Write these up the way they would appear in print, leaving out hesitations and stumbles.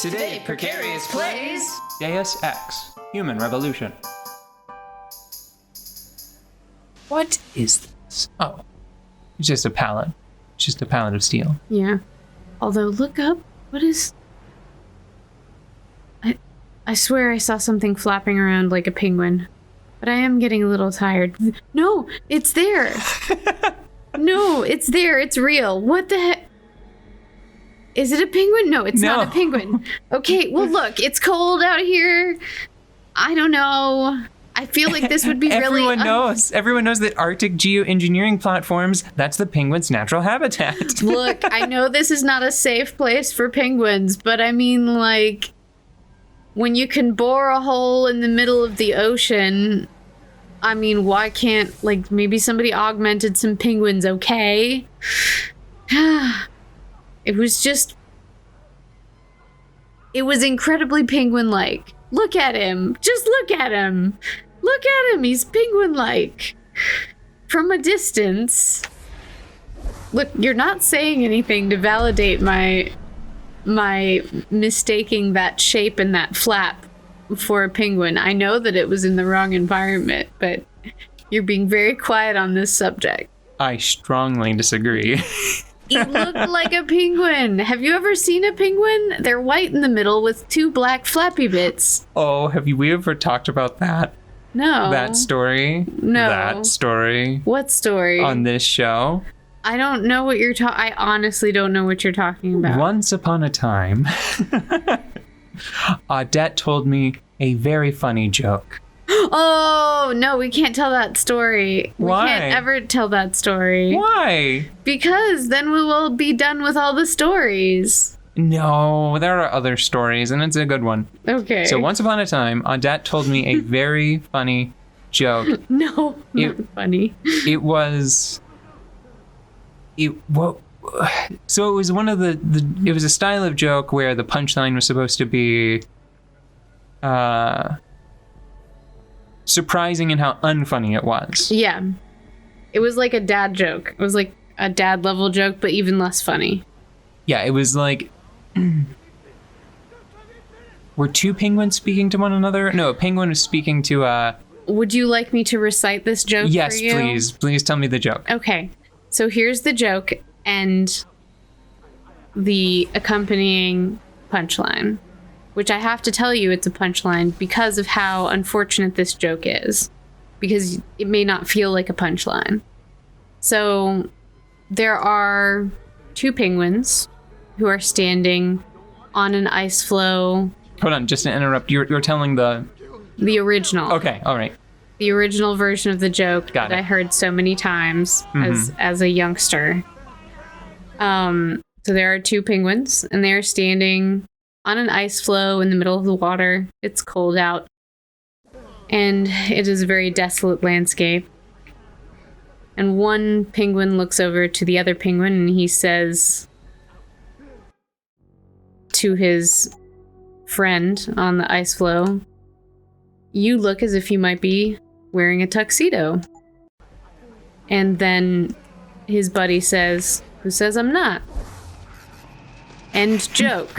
Today, Precarious plays Deus Ex, Human Revolution. What is this? Oh, it's just a pallet. It's just a pallet of steel. Yeah. Although, look up. What is... I swear I saw something flapping around like a penguin. But I am getting a little tired. No, it's there. No, it's there. It's real. What the heck? Is it a penguin? No, it's not a penguin. Okay, well, look, it's cold out here. I don't know. I feel like this would be Everyone knows that Arctic geoengineering platforms, that's the penguin's natural habitat. Look, I know this is not a safe place for penguins, but I mean, like, when you can bore a hole in the middle of the ocean, I mean, why can't, like, maybe somebody augmented some penguins, okay? It was incredibly penguin-like. Look at him. Just look at him. Look at him. He's penguin-like. From a distance. Look, you're not saying anything to validate my mistaking that shape and that flap for a penguin. I know that it was in the wrong environment, but you're being very quiet on this subject. I strongly disagree. It looked like a penguin. Have you ever seen a penguin? They're white in the middle with two black flappy bits. Oh, we ever talked about that? No. That story? No. That story? What story? On this show? I don't know what you're talking... I honestly don't know what you're talking about. Once upon a time, Audette told me a very funny joke. Oh, no, we can't tell that story. Why? We can't ever tell that story. Why? Because then we will be done with all the stories. No, there are other stories, and it's a good one. Okay. So once upon a time, Audette told me a very funny joke. No, not funny. It was... So it was one of it was a style of joke where the punchline was supposed to be surprising in how unfunny it was. Yeah. It was like a dad joke. It was like a dad level joke, but even less funny. Yeah, it was like... Were two penguins speaking to one another? No, a penguin was speaking to Would you like me to recite this joke for you? Yes, please. Please tell me the joke. Okay. So here's the joke and the accompanying punchline, which I have to tell you it's a punchline because of how unfortunate this joke is, because it may not feel like a punchline. So there are two penguins who are standing on an ice floe. Hold on, just to interrupt. You're telling the original. Okay, all right. The original version of the joke Got that it. I heard so many times as a youngster. So there are two penguins, and they are standing on an ice floe in the middle of the water. It's cold out, and it is a very desolate landscape. And one penguin looks over to the other penguin, and he says to his friend on the ice floe, "You look as if you might be wearing a tuxedo." And then his buddy says, "Who says I'm not?" End joke.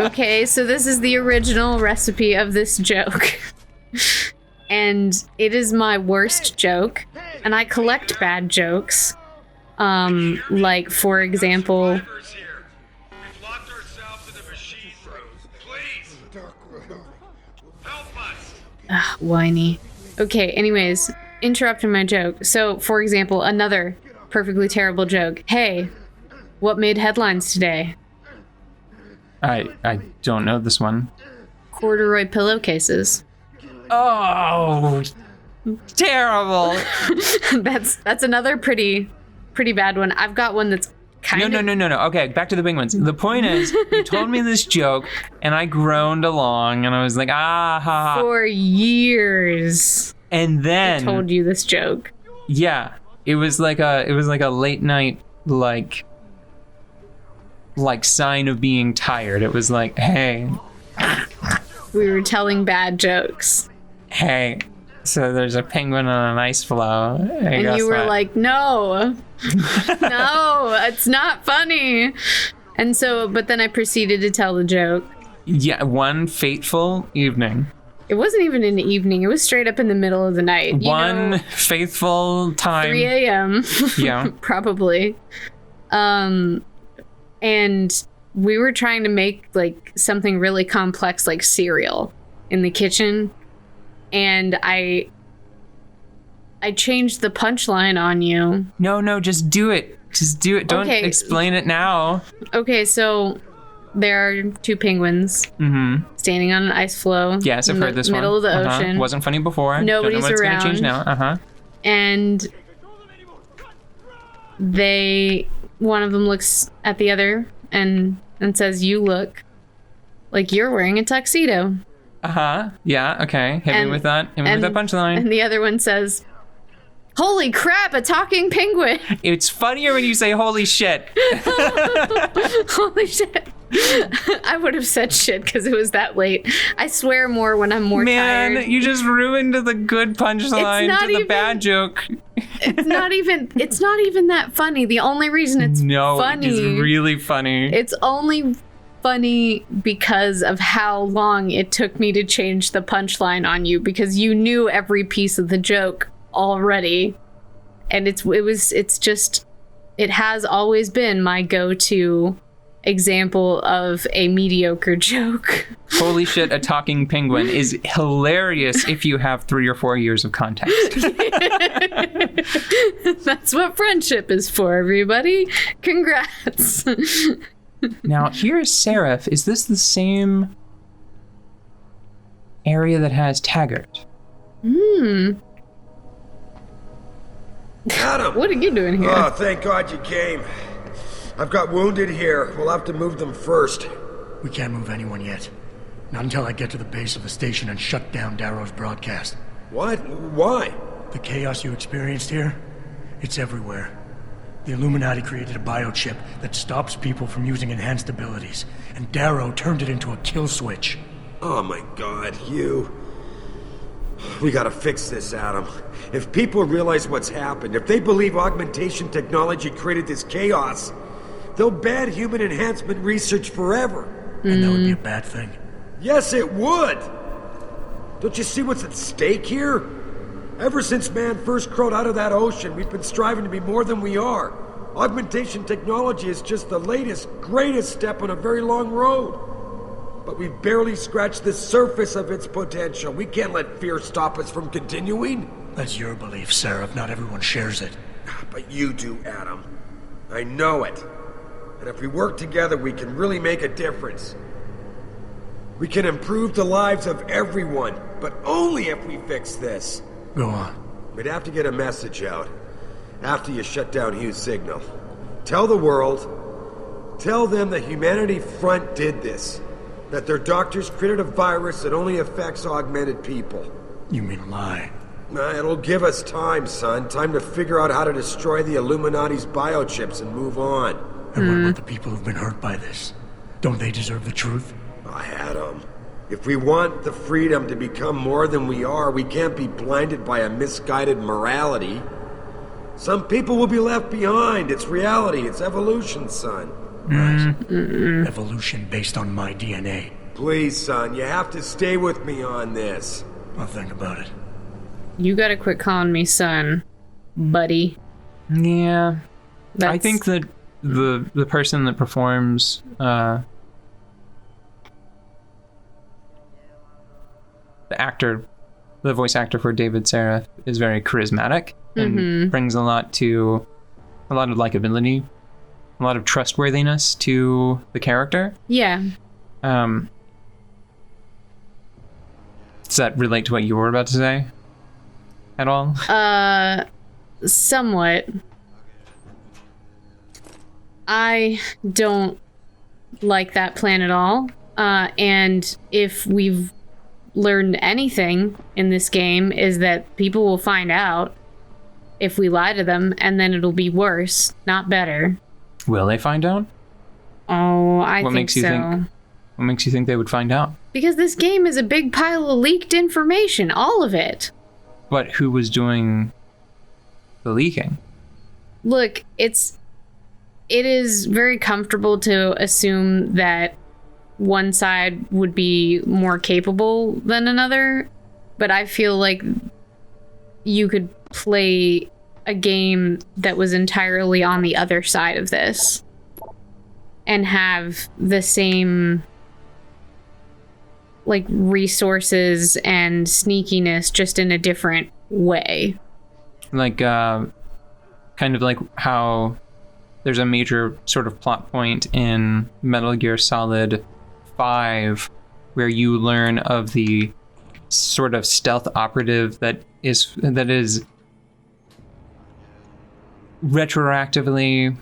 Okay, so this is the original recipe of this joke. And it is my worst joke. And I collect bad jokes. Like, for example... Whiny. Okay, anyways, interrupting my joke. So, for example, another perfectly terrible joke. Hey, what made headlines today? I don't know this one. Corduroy pillowcases. Oh, terrible. That's another pretty bad one. I've got one that's kind of... No. Okay, back to the penguins. The point is, you told me this joke, and I groaned along, and I was like, ah, ha, ha. For years. And then... I told you this joke. Yeah, it was like a late night, like sign of being tired. It was like, hey. We were telling bad jokes. Hey, so there's a penguin on an ice floe. And you were like, no, no, it's not funny. And so, but then I proceeded to tell the joke. Yeah, one fateful evening. It wasn't even in the evening. It was straight up in the middle of the night. One faithful time. 3 a.m. Yeah. Probably. And we were trying to make like something really complex like cereal in the kitchen. And I changed the punchline on you. No, just do it. Just do it. Don't explain it now. Okay, so there are 2 penguins standing on an ice floe. Yes, I've heard this middle one. of the ocean. Wasn't funny before. Nobody's Don't know what's around. Gonna change now. And one of them looks at the other and says, "You look like you're wearing a tuxedo." Yeah. Okay. Hit me with that. Hit me with that punchline. And the other one says, "Holy crap! A talking penguin!" It's funnier when you say "holy shit." Holy shit! I would have said shit because it was that late. I swear more when I'm more tired. Man, you just ruined the good punchline to the bad joke. It's not even that funny. The only reason it's funny. It's really funny. It's only funny because of how long it took me to change the punchline on you, because you knew every piece of the joke already. And it has always been my go-to example of a mediocre joke. Holy shit, a talking penguin is hilarious if you have 3 or 4 years of context. That's what friendship is for, everybody. Congrats. Now, here's Seraph. Is this the same area that has Taggart? Adam! What are you doing here? Oh, thank God you came. I've got wounded here. We'll have to move them first. We can't move anyone yet. Not until I get to the base of the station and shut down Darrow's broadcast. What? Why? The chaos you experienced here, it's everywhere. The Illuminati created a biochip that stops people from using enhanced abilities, and Darrow turned it into a kill switch. Oh my God, you... We gotta fix this, Adam. If people realize what's happened, if they believe augmentation technology created this chaos, they'll ban human enhancement research forever. And that would be a bad thing. Yes, it would! Don't you see what's at stake here? Ever since man first crawled out of that ocean, we've been striving to be more than we are. Augmentation technology is just the latest, greatest step on a very long road. But we've barely scratched the surface of its potential. We can't let fear stop us from continuing. That's your belief, Seraph. Not everyone shares it. But you do, Adam. I know it. And if we work together, we can really make a difference. We can improve the lives of everyone, but only if we fix this. Go on. We'd have to get a message out after you shut down Hugh's signal. Tell the world, tell them the Humanity Front did this. That their doctors created a virus that only affects augmented people. You mean lie? It'll give us time, son. Time to figure out how to destroy the Illuminati's biochips and move on. And what about the people who've been hurt by this? Don't they deserve the truth? Adam, if we want the freedom to become more than we are, we can't be blinded by a misguided morality. Some people will be left behind. It's reality. It's evolution, son. Right. Evolution based on my DNA. Please, son, you have to stay with me on this. I'll think about it. You gotta quit calling me son, buddy. Yeah. I think that the person that performs the voice actor for David Seraph is very charismatic and brings a lot of likability, a lot of trustworthiness to the character. Yeah. Does that relate to what you were about to say at all? Somewhat. I don't like that plan at all. And if we've learned anything in this game, is that people will find out if we lie to them, and then it'll be worse, not better. Will they find out? Oh, I What think makes you so. think? What makes you think they would find out? Because this game is a big pile of leaked information, all of it. But who was doing the leaking? Look, it is very comfortable to assume that one side would be more capable than another, but I feel like you could play a game that was entirely on the other side of this and have the same like resources and sneakiness, just in a different way. Like kind of like how there's a major sort of plot point in Metal Gear Solid 5 where you learn of the sort of stealth operative that is retroactively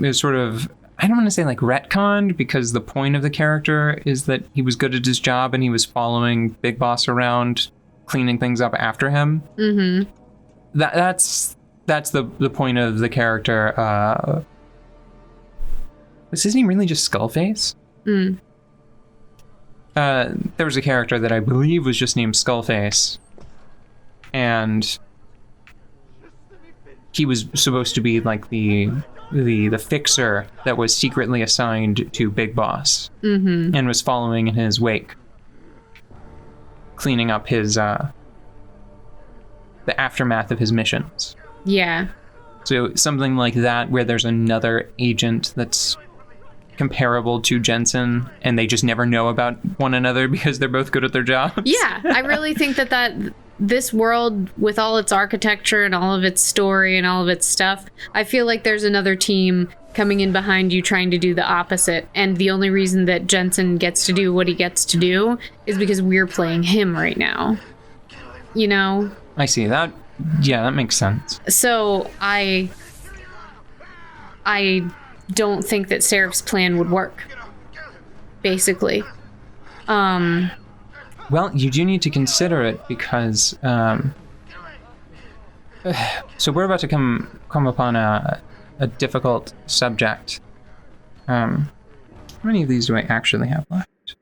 is sort of, I don't want to say like retconned, because the point of the character is that he was good at his job and he was following Big Boss around, cleaning things up after him. Mm-hmm. That's the point of the character. Was his name really just Skullface? Mm. There was a character that I believe was just named Skullface, and he was supposed to be like the fixer that was secretly assigned to Big Boss, mm-hmm. and was following in his wake, cleaning up his the aftermath of his missions. Yeah. So something like that, where there's another agent that's comparable to Jensen, and they just never know about one another because they're both good at their jobs. Yeah, I really think that this world, with all its architecture and all of its story and all of its stuff, I feel like there's another team coming in behind you trying to do the opposite. And the only reason that Jensen gets to do what he gets to do is because we're playing him right now. You know? I see that. Yeah, that makes sense. So I don't think that Seraph's plan would work, basically. Well, you do need to consider it, because so we're about to come upon a difficult subject. How many of these do I actually have left?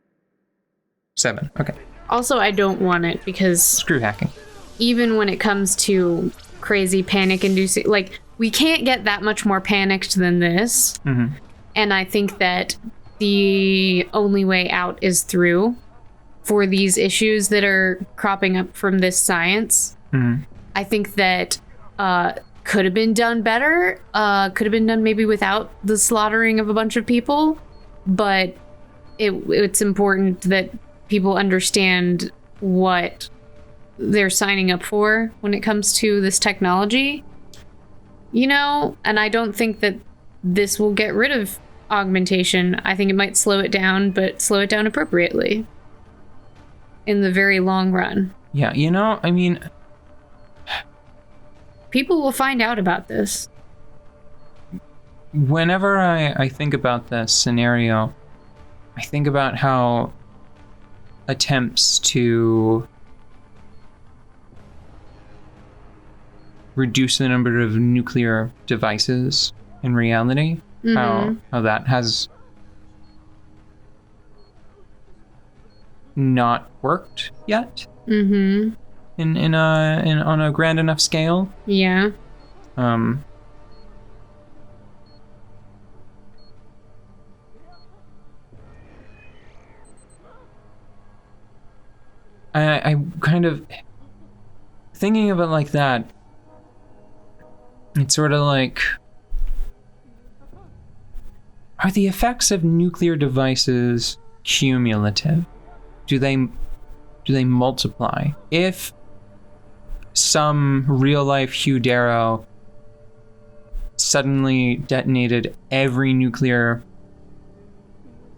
7. Okay. Also, I don't want it, because screw hacking. Even when it comes to crazy panic-inducing, like, we can't get that much more panicked than this. Mm-hmm. And I think that the only way out is through for these issues that are cropping up from this science. Mm-hmm. I think that could have been done better. Could have been done maybe without the slaughtering of a bunch of people. But it's important that people understand what they're signing up for when it comes to this technology. You know, and I don't think that this will get rid of augmentation. I think it might slow it down, but slow it down appropriately in the very long run. Yeah, you know, I mean, people will find out about this. Whenever I think about this scenario, I think about how attempts to reduce the number of nuclear devices in reality, mm-hmm. how that has not worked yet, mm-hmm. in on a grand enough scale. Yeah. I kind of thinking of it like that. It's sort of like, are the effects of nuclear devices cumulative? Do they multiply? If some real-life Hugh Darrow suddenly detonated every nuclear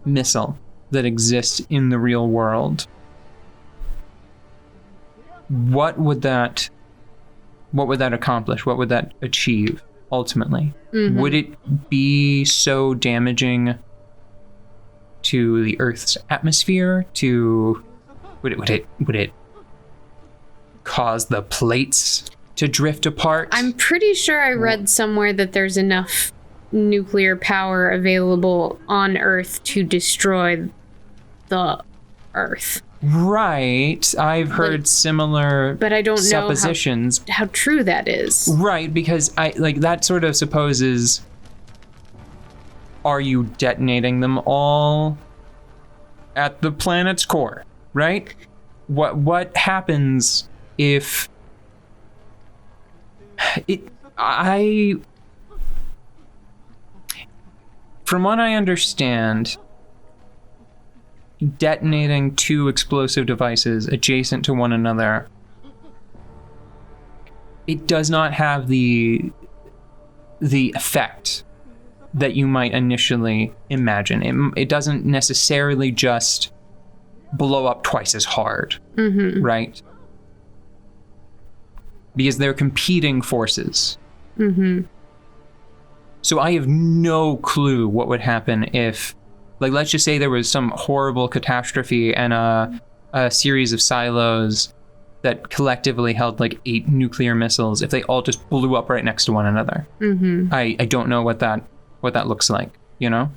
missile that exists in the real world, what would that accomplish? What would that achieve ultimately? Mm-hmm. Would it be so damaging to the Earth's atmosphere? Would it cause the plates to drift apart? I'm pretty sure I read somewhere that there's enough nuclear power available on Earth to destroy the Earth. Right, I've heard similar but I don't suppositions. Know how true that is. Right, because that sort of supposes, are you detonating them all at the planet's core, right? What happens if from what I understand, detonating two explosive devices adjacent to one another, it does not have the effect that you might initially imagine. It doesn't necessarily just blow up twice as hard, right? Because they're competing forces. So I have no clue what would happen if, like, let's just say there was some horrible catastrophe and a series of silos that collectively held like 8 nuclear missiles, if they all just blew up right next to one another. I don't know what that looks like, you know?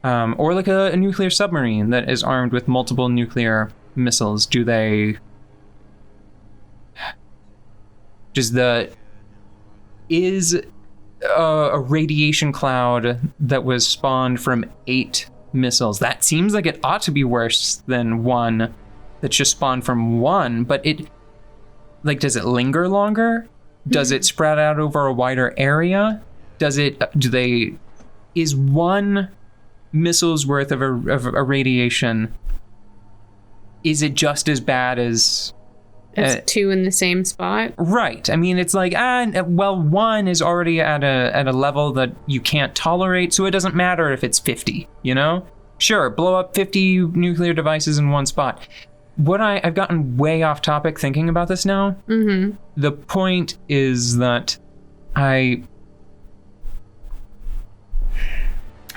Or like a nuclear submarine that is armed with multiple nuclear missiles. Is a radiation cloud that was spawned from 8 missiles, that seems like it ought to be worse than one that's just spawned from one, but does it linger longer? Does it spread out over a wider area? Is one missile's worth of a radiation, is it just as bad as 2 in the same spot? Right. I mean, it's like, one is already at a level that you can't tolerate, so it doesn't matter if it's 50, you know? Sure, blow up 50 nuclear devices in one spot. I've gotten way off topic thinking about this now. The point is that I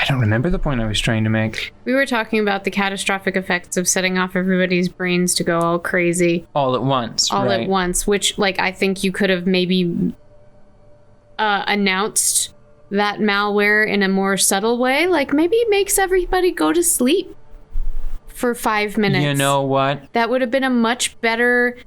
don't remember the point I was trying to make. We were talking about the catastrophic effects of setting off everybody's brains to go all crazy. All at once, at once, which, like, I think you could have maybe announced that malware in a more subtle way. Like, maybe it makes everybody go to sleep for 5 minutes. You know what? That would have been a much better...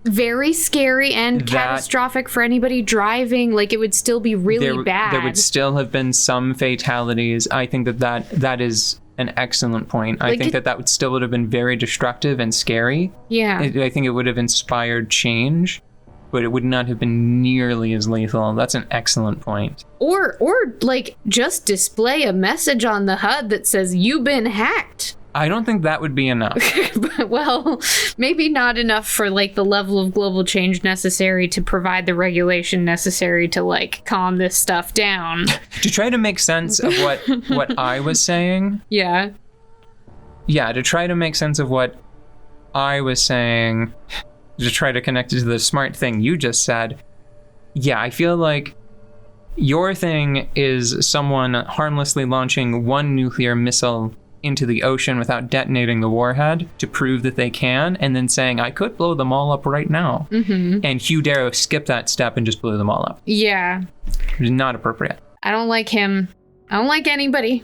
Very scary and catastrophic for anybody driving. Like, it would still be really bad. There would still have been some fatalities. I think that is an excellent point. I think that would still have been very destructive and scary. Yeah. I think it would have inspired change, but it would not have been nearly as lethal. That's an excellent point. Or like, just display a message on the HUD that says, "You've been hacked." I don't think that would be enough. Well, maybe not enough for, like, the level of global change necessary to provide the regulation necessary to, like, calm this stuff down. To try to make sense of what I was saying. Yeah. Yeah, to try to make sense of what I was saying, to try to connect it to the smart thing you just said. Yeah, I feel like your thing is someone harmlessly launching one nuclear missile into the ocean without detonating the warhead to prove that they can, and then saying, I could blow them all up right now. And Hugh Darrow skipped that step and just blew them all up. Yeah. It was not appropriate. I don't like him. I don't like anybody.